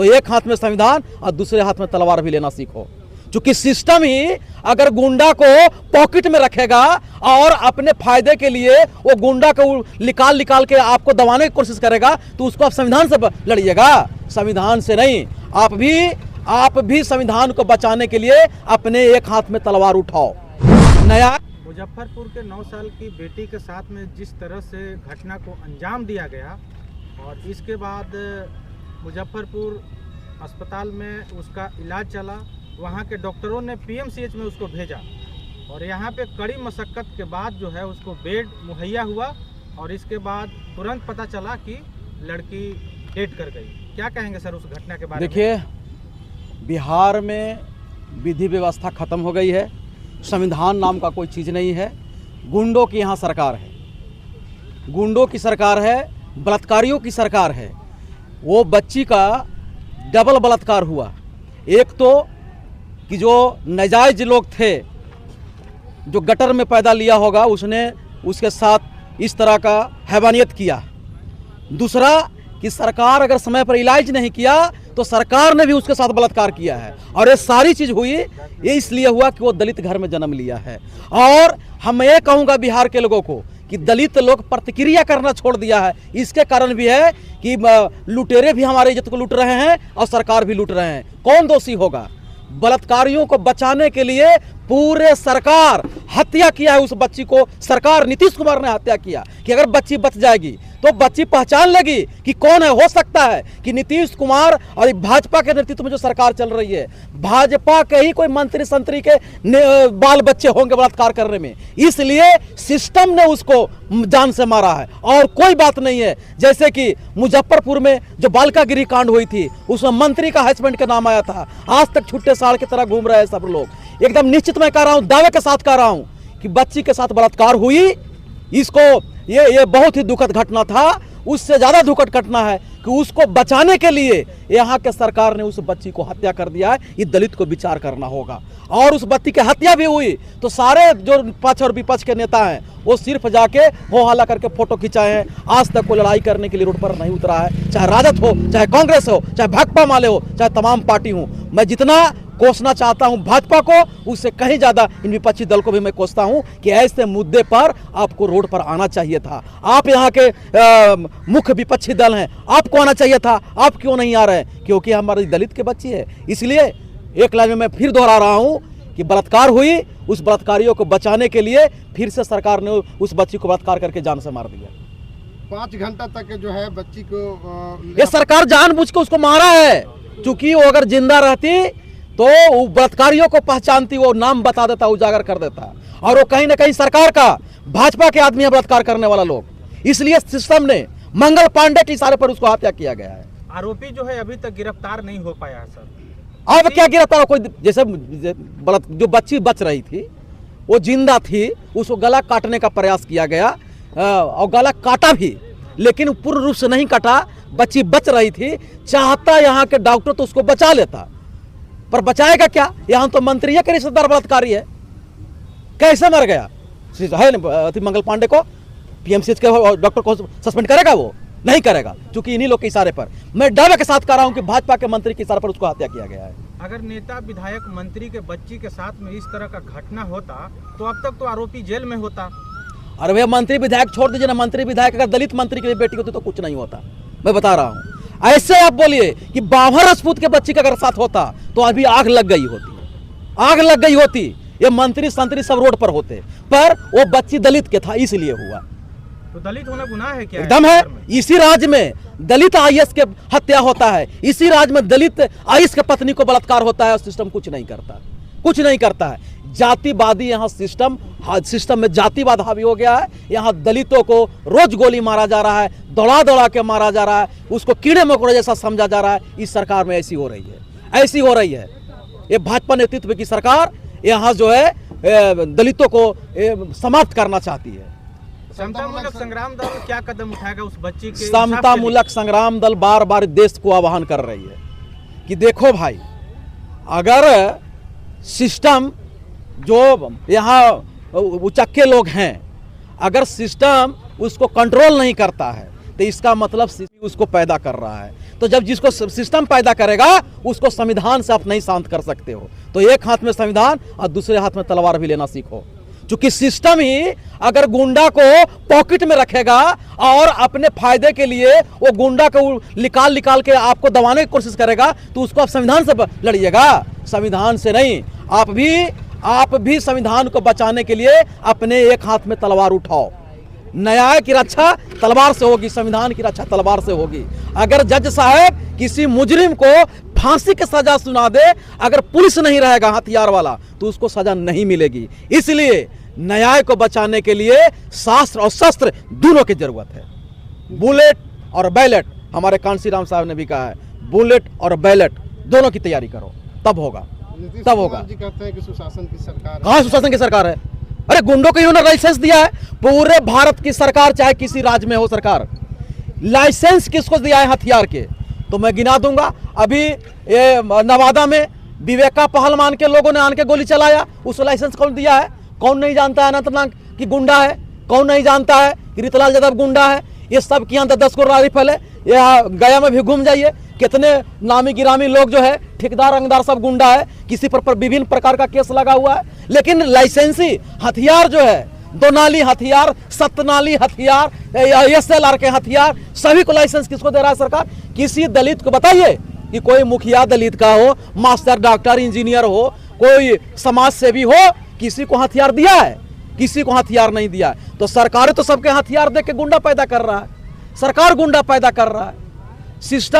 तो एक हाथ में संविधान और दूसरे हाथ में तलवार भी लेना सीखो। क्योंकि सिस्टम ही अगर गुंडा को पॉकेट में रखेगा और अपने फायदे के लिए वो गुंडा को निकाल के आपको दबाने की कोशिश करेगा, तो उसको आप संविधान से लड़िएगा, संविधान से नहीं। आप भी संविधान को बचाने के लिए अपने एक हाथ में तलवार उठाओ। नया मुजफ्फरपुर के 9 साल की बेटी के साथ में जिस तरह से घटना को अंजाम दिया गया और इसके बाद मुजफ्फरपुर अस्पताल में उसका इलाज चला, वहाँ के डॉक्टरों ने पीएमसीएच में उसको भेजा और यहाँ पे कड़ी मशक्क़त के बाद जो है उसको बेड मुहैया हुआ और इसके बाद तुरंत पता चला कि लड़की डेड कर गई। क्या कहेंगे सर उस घटना के बारे में? देखिए, बिहार में विधि व्यवस्था खत्म हो गई है, संविधान नाम का कोई चीज़ नहीं है। गुंडों की यहाँ सरकार है, गुंडों की सरकार है, बलात्कारियों की सरकार है। वो बच्ची का डबल बलात्कार हुआ। एक तो कि जो नाजायज लोग थे, जो गटर में पैदा लिया होगा, उसने उसके साथ इस तरह का हैवानियत किया। दूसरा कि सरकार अगर समय पर इलाज नहीं किया तो सरकार ने भी उसके साथ बलात्कार किया है। और ये सारी चीज़ हुई, ये इसलिए हुआ कि वो दलित घर में जन्म लिया है। और हम ये कहूँगा बिहार के लोगों को कि दलित लोग प्रतिक्रिया करना छोड़ दिया है। इसके कारण भी है कि लुटेरे भी हमारी इज्जत को लूट रहे हैं और सरकार भी लूट रहे हैं। कौन दोषी होगा? बलात्कारियों को बचाने के लिए पूरे सरकार हत्या किया है उस बच्ची को। सरकार नीतीश कुमार ने हत्या किया कि अगर बच्ची बच जाएगी तो बच्ची पहचान लेगी कि कौन है। हो सकता है कि नीतीश कुमार और भाजपा के नेतृत्व में जो सरकार चल रही है, भाजपा के ही कोई मंत्री संतरी के बाल बच्चे होंगे बलात्कार करने में, इसलिए सिस्टम ने उसको जान से मारा है और कोई बात नहीं है। जैसे कि मुजफ्फरपुर में जो बालिका कांड हुई थी, उसमें मंत्री का हस्बैंड का नाम आया था। आज तक छुट्टे साल की तरह घूम रहे हैं सब लोग। एकदम निश्चित मैं कह रहा हूं, दावे के साथ कह रहा हूं कि बच्ची के साथ बलात्कार हुई। इसको ये बहुत ही दुखद घटना था। उससे ज्यादा दुखद घटना है कि उसको बचाने के लिए यहाँ के सरकार ने उस बच्ची को हत्या कर दिया है। ये दलित को विचार करना होगा। और उस बच्ची की हत्या भी हुई तो सारे जो पक्ष और विपक्ष के नेता हैं वो सिर्फ जाके हो हल्ला करके फोटो खिंचाए हैं। आज तक कोई लड़ाई करने के लिए रोड पर नहीं उतरा है, चाहे राजद हो, चाहे कांग्रेस हो, चाहे भाकपा माले हो, चाहे तमाम पार्टी हो। मैं जितना कोसना चाहता हूं भाजपा को, उससे कहीं ज्यादा इन विपक्षी दल को भी मैं कोसता हूं कि ऐसे मुद्दे पर आपको रोड पर आना चाहिए था। आप यहाँ के मुख्य विपक्षी दल हैं, आपको आना चाहिए था। आप क्यों नहीं आ रहे हैं? क्योंकि हमारी दलित की बच्ची है। इसलिए एक लाइन में मैं फिर दोहरा रहा हूं कि बलात्कार हुई, उस बलात्कारियों को बचाने के लिए फिर से सरकार ने उस बच्ची को बलात्कार करके जान से मार दिया। 5 घंटा तक जो है बच्ची को ये सरकार जानबूझ के उसको मारा है। चूंकि वो अगर जिंदा रहती तो बलात्कारियों को पहचानती, वो नाम बता देता, उजागर कर देता। और वो कहीं ना कहीं सरकार का, भाजपा के आदमी है बलात्कार करने वाला लोग। इसलिए सिस्टम ने मंगल पांडे के इशारे पर उसको हत्या किया गया है। आरोपी जो है अभी तक गिरफ्तार नहीं हो पाया है सर। अब क्या गिरफ्तार? कोई जैसे जो बच्ची बच रही थी, वो जिंदा थी, उसको गला काटने का प्रयास किया गया और गला काटा भी, लेकिन पूर्ण रूप से नहीं काटा। बच्ची बच रही थी, चाहता यहाँ के डॉक्टर तो उसको बचा लेता, पर बचाएगा क्या? यहाँ तो मंत्री है कि रिश्तेदार बलात्कारी है। कैसे मर गया है मंगल पांडे को? पीएमसीएच के डॉक्टर को सस्पेंड करेगा? वो नहीं करेगा, क्योंकि इन्हीं लोग के इशारे पर। मैं दावे के साथ कह रहा हूं कि भाजपा के मंत्री के इशारे पर उसको हत्या किया गया है। अगर नेता, विधायक, मंत्री के बच्ची के साथ में इस तरह का घटना होता तो अब तक तो आरोपी जेल में होता। अरे भैया, मंत्री विधायक छोड़ दीजिए ना। मंत्री विधायक अगर दलित मंत्री की बेटी होती तो कुछ नहीं होता। मैं बता रहा हूँ। ऐसे आप बोलिए कि बाबर राजपूत के बच्ची का अगर साथ होता तो अभी आग लग गई होती, आग लग गई होती। ये मंत्री संतरी सब रोड पर होते, पर वो बच्ची दलित के था इसलिए हुआ। तो दलित होना गुनाह है क्या? एकदम है। इसी राज्य में दलित आईएएस के हत्या होता है, इसी राज्य में दलित आईएएस के पत्नी को बलात्कार होता है और सिस्टम कुछ नहीं करता, कुछ नहीं करता है। जातिवादी यहाँ सिस्टम में जातिवाद हावी हो गया है। यहाँ दलितों को रोज गोली मारा जा रहा है, दौड़ा दौड़ा के मारा जा रहा है, उसको कीड़े मकोड़े जैसा समझा जा रहा है। इस सरकार में ऐसी हो रही है, ऐसी हो रही है। ये भाजपा नेतृत्व की सरकार यहाँ जो है दलितों को समाप्त करना चाहती है। समतामूलक संग्राम दल क्या कदम उठाएगा उस बच्ची के? समतामूलक संग्राम दल बार बार देश को आह्वान कर रही है कि देखो भाई, अगर सिस्टम जो यहाँ उचक्के लोग हैं, अगर सिस्टम उसको कंट्रोल नहीं करता है तो इसका मतलब उसको पैदा कर रहा है। तो जब जिसको सिस्टम पैदा करेगा उसको संविधान से आप नहीं शांत कर सकते हो। तो एक हाथ में संविधान और दूसरे हाथ में तलवार भी लेना सीखो, क्योंकि सिस्टम ही अगर गुंडा को पॉकेट में रखेगा और अपने फायदे के लिए वो गुंडा को निकाल के आपको दबाने की कोशिश करेगा, तो उसको आप संविधान से लड़िएगा, संविधान से नहीं। आप भी संविधान को बचाने के लिए अपने एक हाथ में तलवार उठाओ। न्याय की रक्षा तलवार से होगी, संविधान की रक्षा तलवार से होगी। अगर जज साहब किसी मुजरिम को फांसी की सजा सुना दे, अगर पुलिस नहीं रहेगा हथियार वाला, तो उसको सजा नहीं मिलेगी। इसलिए न्याय को बचाने के लिए शास्त्र और शस्त्र दोनों की जरूरत है। बुलेट और बैलेट, हमारे कांशीराम साहब ने भी कहा है, बुलेट और बैलेट दोनों की तैयारी करो, तब होगा। तब होगा। जी कहते हैं कि सुशासन की सरकार है। कहाँ सुशासन की सरकार है? अरे गुंडों को इन्होंने लाइसेंस दिया है। पूरे भारत की सरकार, चाहे किसी राज्य में हो सरकार, लाइसेंस किसको दिया है हथियार के? तो मैं गिना दूंगा। अभी ये नवादा में विवेका पहलवान के लोगों ने आन के गोली चलाया, उसको लाइसेंस कौन दिया है? कौन नहीं जानता है अनंतनाग की गुंडा है? कौन नहीं जानता है कि रितलाल यादव गुंडा है? ये सब के अंदर 10 करोड़ राइफल है। यहाँ गया में भी घूम जाइए, कितने नामी गिरामी लोग जो है, ठेकेदार रंगदार सब गुंडा है, किसी पर विभिन्न प्रकार का केस लगा हुआ है। लेकिन लाइसेंसी हथियार जो है, 2 नाली हथियार, 7 नाली हथियार, SLR के हथियार, सभी को लाइसेंस किसको दे रहा है सरकार? किसी दलित को बताइए कि कोई मुखिया दलित का हो, मास्टर, डॉक्टर, इंजीनियर हो, कोई समाज सेवी हो, किसी को हथियार दिया है? किसी को हथियार नहीं दिया है। तो सरकार तो सबके हथियार दे के गुंडा पैदा कर रहा है। सरकार गुंडा पैदा कर रहा है। सिस्टम